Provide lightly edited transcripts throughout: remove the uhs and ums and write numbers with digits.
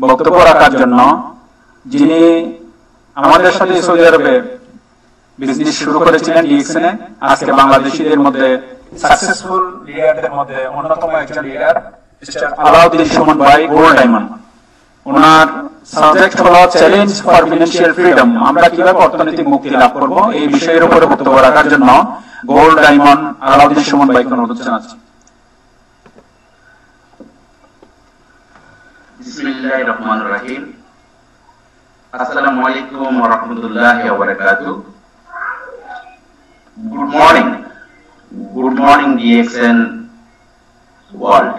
বক্তব্য রাখার জন্য, যিনি আমাদের সাথে সৌদি আরবে বিজনেস শুরু করেছিলেন ডিএক্সএন। আজকে বাংলাদেশিদের মধ্যে সাকসেসফুল লিডারদের মধ্যে অন্যতম একজন লিডার মিস্টার আলাউদ্দিন সুমন ভাই, গোল্ড ডায়মন্ড। ওনার সাবজেক্ট হলো চ্যালেঞ্জ ফর ফিনান্সিয়াল ফ্রিডম, আমরা কিভাবে অর্থনৈতিক মুক্তি লাভ করব, এই বিষয়ের উপরে বক্তব্য রাখার জন্য গোল্ড ডায়মন্ড আলাউদ্দিন সুমন ভাইকে অনুরোধ জানাচ্ছি। বিসমিল্লাহির রহমানির রহিম। আসসালামু আলাইকুম ওয়া রাহমাতুল্লাহি ওয়া বারাকাতুহু। Good morning DXN world.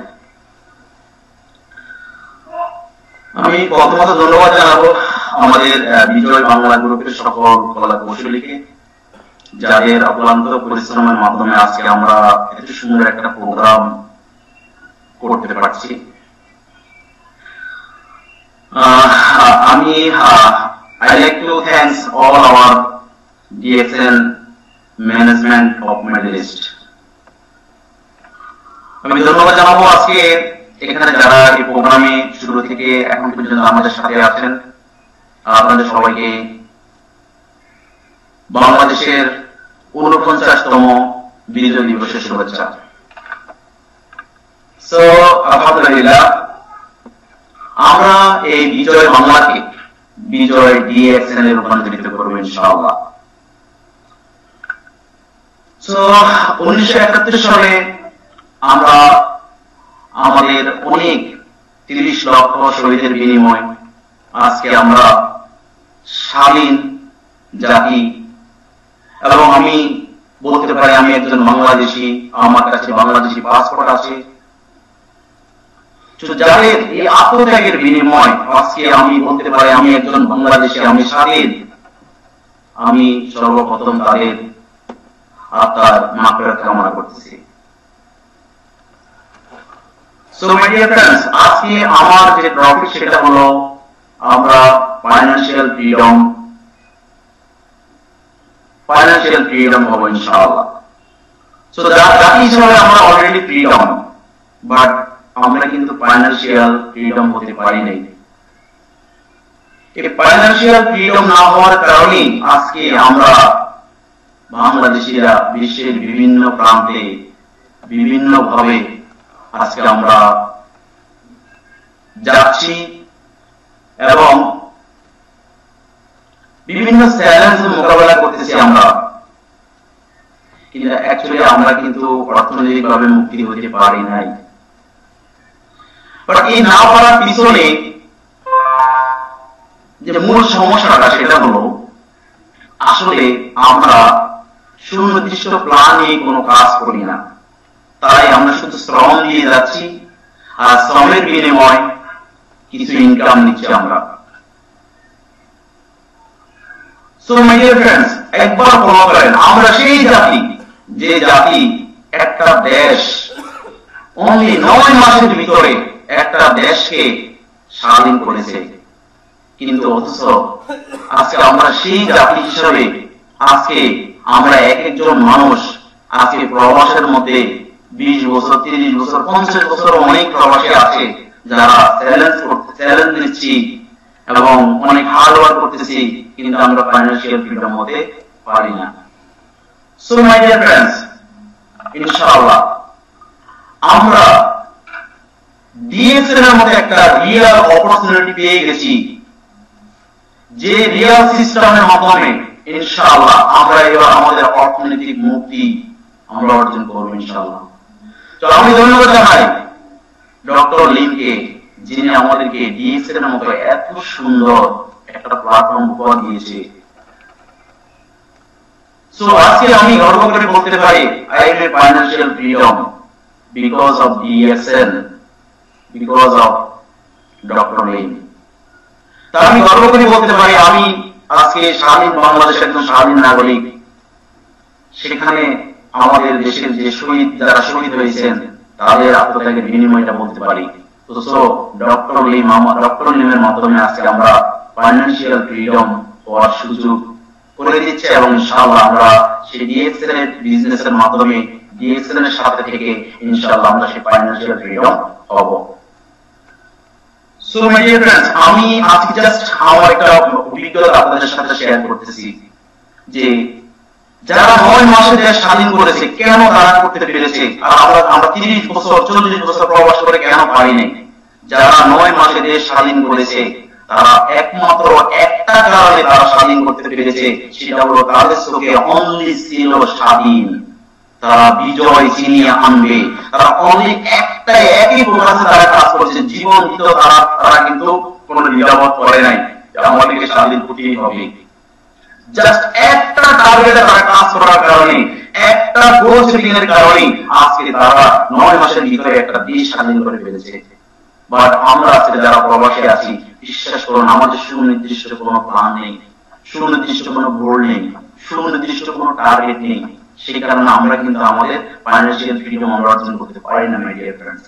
আমি প্রথমত ধন্যবাদ জানাবো আমাদের বিজয় বাংলা গ্রুপের সকল কলা কৌশলীকে, যাদের অক্লান্ত পরিশ্রমের মাধ্যমে আজকে আমরা এত সুন্দর একটা প্রোগ্রাম করতে পারছি। I like to thanks all our DXN management of Middle East. আমি ধন্যবাদ জানাবো আজকে এখানে যারা এই প্রোগ্রামে শুরু থেকে এখন পর্যন্ত আমাদের সাথে আছেন। আপনাদের সবাইকে বাংলাদেশের 49তম বিজয় দিবসের শুভেচ্ছা। সো আলহামদুলিল্লাহ, আমরা এই বিজয় বাংলাকে বিজয় ডিএক্সএন এ রূপান্তরিত করব ইনশাআল্লাহ। সো 1971 সালে আমরা আমাদের অনেক 30 লক্ষ শহীদের বিনিময় আজকে আমরা স্বাধীন জাতি, এবং আমি বলতে পারি আমি একজন বাংলাদেশি, আমার কাছে বাংলাদেশি পাসপোর্ট আছে। যাদের এই আত্মত্যাগের বিনিময় আজকে আমি বলতে পারি আমি একজন বাংলাদেশি, আমি স্বাধীন। আমি সর্বপ্রথম তাদের আত্মার মাগফিরাত কামনা করতেছি। সো মাই ডিয়ার ফ্রেন্ডস, আজকে আমার যে টপিক সেটা হলো আমরা ফাইনান্সিয়াল ফ্রিডম হবো ইনশাআল্লাহ। সো জাতি হিসেবে আমরা অলরেডি ফ্রিডম, বাট আমরা কিন্তু ফাইনান্সিয়াল ফ্রিডম হতে পারি নাই। এই ফাইনান্সিয়াল ফ্রিডম না হওয়ার কারণে আজকে আমরা বাংলাদেশিরা বিশ্বের বিভিন্ন প্রান্তে বিভিন্ন ভাবে আজকে আমরা যাচ্ছি এবং বিভিন্ন চ্যালেঞ্জের মোকাবেলা করতেছি আমরা, কিন্তু অ্যাকচুয়ালি আমরা কিন্তু অর্থনৈতিকভাবে মুক্তি হতে পারি নাই। বাট এই না পারার পিছনে যে মূল সমস্যাটা সেটা হলো আসলে আমরা সুনির্দিষ্ট প্ল্যান নিয়ে কোনো কাজ করি না। তাই আমরা শুধু শ্রম দিয়ে যাচ্ছি আর শ্রমের বিনিময় কিছু ইনকাম নিচ্ছি আমরা। সো মাই ডিয়ার ফ্রেন্ডস, একবার ফলো করেন, আমরা সেই জাতি যে জাতি একটা দেশ অনলি 9 মাসের ভিতরে একটা দেশকে স্বাধীন করেছে, কিন্তু অথচ আজকে আমরা সেই জাতি হিসেবে আজকে আমরা এক একজন মানুষ আজকে প্রবাসের মধ্যে 20 বছর 30 বছর 50 বছর অনেক প্রবাসী আছে যারা চ্যালেঞ্জ নিচ্ছি এবং অনেক হার্ড ওয়ার্ক করতেছি, কিন্তু আমরা ফাইনান্সিয়াল ফ্রিডম হতে পারি না। সো মাই ডিয়ার ফ্রেন্ডস, ইনশাআল্লাহ আমরা ডিএক্সএন এর মধ্যে একটা রিয়েল অপরচুনিটি পেয়ে গেছি, যে রিয়েল সিস্টেমের মাধ্যমে ইনশাআল্লাহ আমরা এবার আমাদের অর্থনৈতিক মুক্তি আমরা অর্জন করব ইনশাআল্লাহ। তো আমি ধন্যবাদ জানাই ডক্টর লিমকে, যিনি আমাদেরকে ডিএক্সএন এর মতো এত সুন্দর একটা প্ল্যাটফর্ম উপহার দিয়েছে। সো আজকে আমি গর্ব করে বলতে পারি I am a financial freedom because of DXN, because of doctor Lim. তা আমি গর্ব করে বলতে পারি আমি আজকে স্বাধীন বাংলাদেশের একজন স্বাধীন নাগরিক। সেখানে আমাদের দেশের যে শহীদ যারা শহীদ হয়েছেন তাদের আত্মত্যাগের বিনিময়টা বলতে পারি। তো ডক্টর লিমের মাধ্যমে আজকে আমরা ফাইনান্সিয়াল ফ্রিডম হওয়ার সুযোগ করে দিচ্ছে, এবং ইনশাআল্লাহ আমরা সেই ডিএক্সএন এর বিজনেসের মাধ্যমে ডিএক্সএন এর সাথে থেকে ইনশাআল্লাহ আমরা সেই ফাইনান্সিয়াল ফ্রিডম হব। সো মাই ডিয়ার ফ্রেন্ডস, আমি আজকে জাস্ট আমার একটা অভিজ্ঞতা আপনাদের সাথে শেয়ার করতেছি যে যারা 9 মাসে দেশ স্বাধীন করেছে কেন তারা করতে পেরেছে, আর আমরা 30 বছর 40 বছর প্রবাস করে কেন পারিনি। যারা 9 মাসে দেশ স্বাধীন করেছে তারা একমাত্র একটা কারণে তারা স্বাধীন করতে পেরেছে, সেটা হলো তাদের চোখে অনলি ছিল স্বাধীন। তারা বিজয় ছিনিয়ে আনবে, তারা অনলি একই প্রকাশে তারা কাজ করছে। জীবন দিত তারা কিন্তু কোনো নিরাপদ করে নাই আমাদেরকে স্বাধীন করতেই হবে। জাস্ট একটা টার্গেটে তারা কাজ করার কারণে, একটা গোল সেটিং এর কারণে আজকে তারা 9 মাসের ভিতরে একটা দেশ স্বাধীন করে ফেলেছে। বাট আমরা আজকে যারা প্রবাসী আছি, বিশ্বাস করুন আমাদের সুনির্দিষ্ট কোনো প্ল্যান নেই, সুনির্দিষ্ট কোনো গোল নেই, সুনির্দিষ্ট কোনো টার্গেট নেই। সেই কারণে আমরা কিন্তু আমাদের ফাইন্যান্সিয়াল ফ্রিডম আমরা অর্জন করতে পারি না। মাই ডিয়ার ফ্রেন্ডস,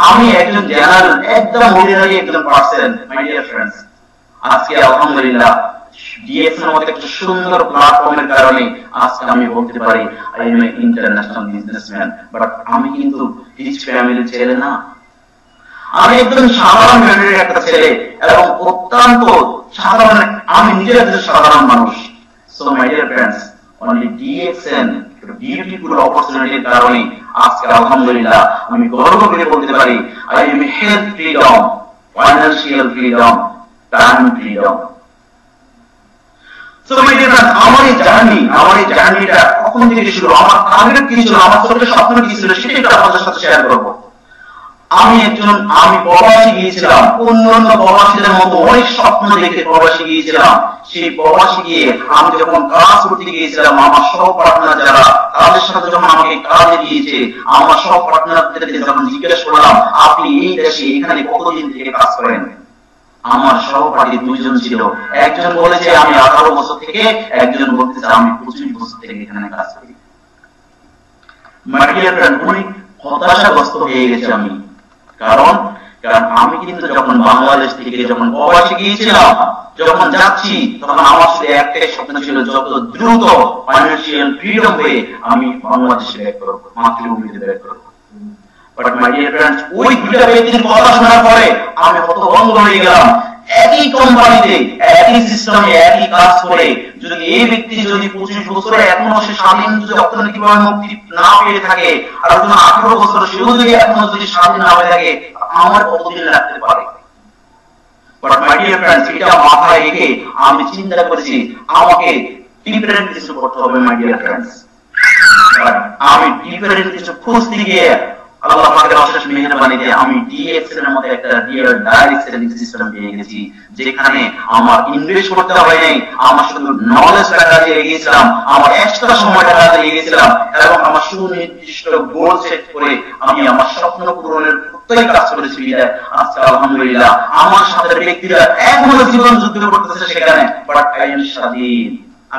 আমি একজন জেনারেল, একদম অর্ডিনারি একজন পার্সন। মাই ডিয়ার ফ্রেন্ডস, আজকে আলহামদুলিল্লাহ ডিএক্স এর মতো একটা সুন্দর প্ল্যাটফর্মের কারণে আজকে আমি বলতে পারি I am A international businessman. But আমি কিন্তু রিচ ফ্যামিলির ছেলে না, আমি একজন সাধারণ ফ্যামিলির একটা ছেলে এবং অত্যন্ত সাধারণ, আমি নিজে একজন সাধারণ মানুষ। So my dear friends, only DXN beautiful অপরচুনিটির কারণে আজকে আলহামদুলিল্লাহ আমি গর্ব করে বলতে পারি I am a health freedom, financial freedom, time freedom. So my dear friends, আমার এই জার্নিটা কখন থেকে শুরু, আমার টার্গেট কি ছিল, আমার ছোট স্বপ্ন কি ছিল, সেটা আপনাদের সাথে শেয়ার করব। আমি প্রবাসী গিয়েছিলাম, অন্যান্য প্রবাসীদের মতো অনেক স্বপ্ন দেখে প্রবাসী গিয়েছিলাম। সেই প্রবাসী গিয়ে আমি যখন কাজ করতে গিয়েছিলাম, আমার সহ পার্টনার যারা, তাদের সাথে যখন আমাকে কাজে দিয়েছে, আমার সহ পার্টনারদেরকে যখন জিজ্ঞেস করলাম আপনি এই দেশে এখানে কতদিন থেকে কাজ করেন, আমার সহপাঠী 2 জন ছিল। একজন বলেছে আমি 18 বছর থেকে, একজন বলতেছে আমি 25 বছর থেকে এখানে কাজ করি। মাই ডিয়ার ফ্রেন্ড, অনেক হতাশাগ্রস্ত হয়ে গেছে আমি। কারণ আমি কিন্তু যখন বাংলাদেশ থেকে যখন প্রবাসী গিয়েছিলাম, যখন যাচ্ছি, তখন আমার শুধু একটাই স্বপ্ন ছিল যত দ্রুত ফাইন্যান্সিয়াল ফ্রিডম হয়ে আমি বাংলাদেশে ব্যাক করবো, মাতৃভূমিতে ব্যাক করবো। বাট মাই ডিয়ার ফ্রেন্ডস, ওই 2টা ব্যক্তির কথা শোনার পরে আমি হতভম্ব হয়ে গেলাম। একই কোম্পানিতে, একই সিস্টেমে, একই কাজ করে যদি এই ব্যক্তি যদি 25 বছরে এখনো সে স্বাধীন যদি অর্থনৈতিকভাবে মুক্তি না পেয়ে থাকে, আর একজন 18 বছর সেও যদি এখনো যদি স্বাধীন না হয়ে থাকে, আমার কতদিন লাগতে পারে? বাট মাই ডিয়ার ফ্রেন্ডস, এটা মাথায় রেখে আমি চিন্তা করেছি আমাকে ডিফারেন্ট কিছু করতে হবে। মাই ডিয়ার ফ্রেন্ডস, আমি ডিফারেন্ট কিছু খুঁজতে গিয়ে আল্লাহ পাকের অশেষ মেহেরবানিতে আমি ডিএক্স এর মধ্যে একটা রিয়েল ডাইরেক্ট সেলিং সিস্টেম পেয়ে গেছি, যেখানে আমার ইনভেস্ট করতে হয় নাই, আমার শুধু নলেজ টাকা দিয়ে গিয়েছিলাম, আমার এক্সট্রা সময় টাকা দিয়ে গিয়েছিলাম, এবং আমার সুনির্দিষ্ট গোল সেট করে আমি আমার স্বপ্ন পূরণের প্রত্যেক কাজ করেছি। আজকে আলহামদুলিল্লাহ আমার সাথে ব্যক্তিরা এখনো জীবন যুদ্ধ করতেছে সেখানে, বাট আই এম স্বাধীন।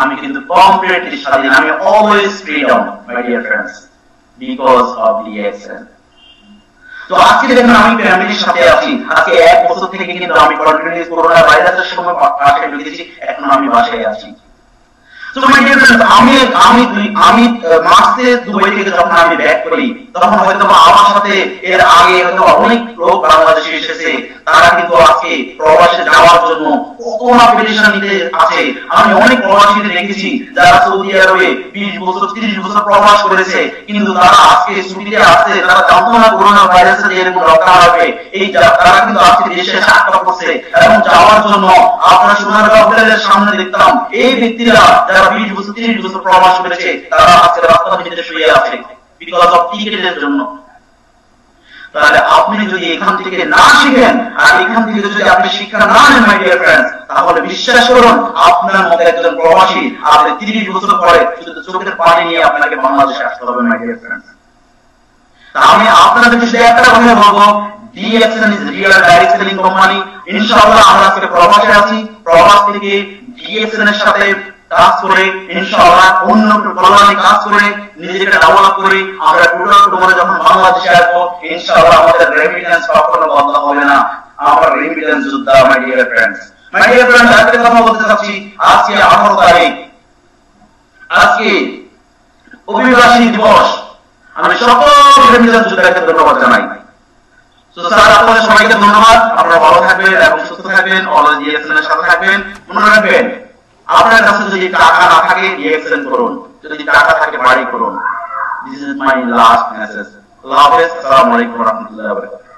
আমি কিন্তু কমপ্লিটলি স্বাধীন, আমি always freedom. My dear friends, because of DXN. তো আজকে দেখুন আমি ফ্যামিলির সাথে আছি। আজকে 1 বছর থেকে কিন্তু আমি কন্টিনিউয়াস করোনা ভাইরাসের সময় বাসায় ঢুকেছি, এখন আমি বাসায় আছি। তো মাই ডিয়ার ফ্রেন্ডস, আমি মার্চে দুবাই থেকে যখন আমি ব্যাক করি, তখন হয়তো আমার সাথে এর আগে হয়তো অনেক লোক বাংলাদেশে এসেছে, তারা কিন্তু আজকে প্রবাসে যাওয়ার জন্য কত না পেরেশান নিতে আছে। আমি অনেক প্রবাসীদের দেখেছি যারা সৌদি আরবে 20 বছর 30 বছর প্রবাস করেছে, কিন্তু তারা আজকে ছুটিতে আসছে, তারা জানতো না করোনা ভাইরাসের এরকম রক্ষা হবে। তারা কিন্তু আজকে দেশে আটকা পড়ছে, এবং যাওয়ার জন্য আপনার সোনারগাঁও হোটেলের সামনে দেখতাম এই ব্যক্তিরা যারা 20 বছর 30 বছর প্রবাস করেছে, তারা আজকে রাস্তার মধ্যে শুয়ে আছে বিকজ অফ টিকেটের জন্য। তাহলে আপনি যদি এখান থেকে না শিখেন, আর এখান থেকে যদি আপনি শিক্ষা না নেন, মাই ডিয়ার ফ্রেন্ডস, তাহলে বিশ্বাস করুন আপনার মতো একজন প্রবাসী আপনি 30 বছর পরে শুধু চোখের পানি নিয়ে আপনাকে বাংলাদেশে আসতে হবে। মাই ডিয়ার ফ্রেন্ডস, আমি আপনাদের শুধু একটা কথা বলবো, DXN is real direct selling company. ইনশাআল্লাহ আমরা আজকে প্রবাসে আছি, প্রবাস থেকে DXN এর সাথে কাজ করে ইনশাআল্লাহ অন্য কল্যাণে কাজ করে নিজেকে ডেভেলপ করে আমরা টোটাল তোমার যখন বাংলাদেশে আসবো, ইনশাআল্লাহ আমাদের রেমিটেন্স কখনো বন্ধ হবে না। আমরা রেমিটেন্স যোদ্ধা। মাই ডিয়ার ফ্রেন্ডস, আজকে কথা বলতে চাচ্ছি, আজকে 18 তারিখ, আজকে অভিবাসী দিবস। আমি সকল রেমিটেন্স যোদ্ধাকে ধন্যবাদ জানাই। তো স্যার আপনাদের সবাইকে ধন্যবাদ, আপনারা ভালো থাকবেন এবং সুস্থ থাকবেন, অলওয়েজ ডিএক্সএন এর সাথে থাকবেন। মনে রাখবেন আপনার কাছে যদি টাকা না থাকে ডিএক্সএন করুন, যদি টাকা থাকে বাড়ি করুন। This is my last message. আল্লাহ হাফেজ, আসসালামু আলাইকুম ওয়া রাহমাতুল্লাহি ওয়া বারাকাতুহু।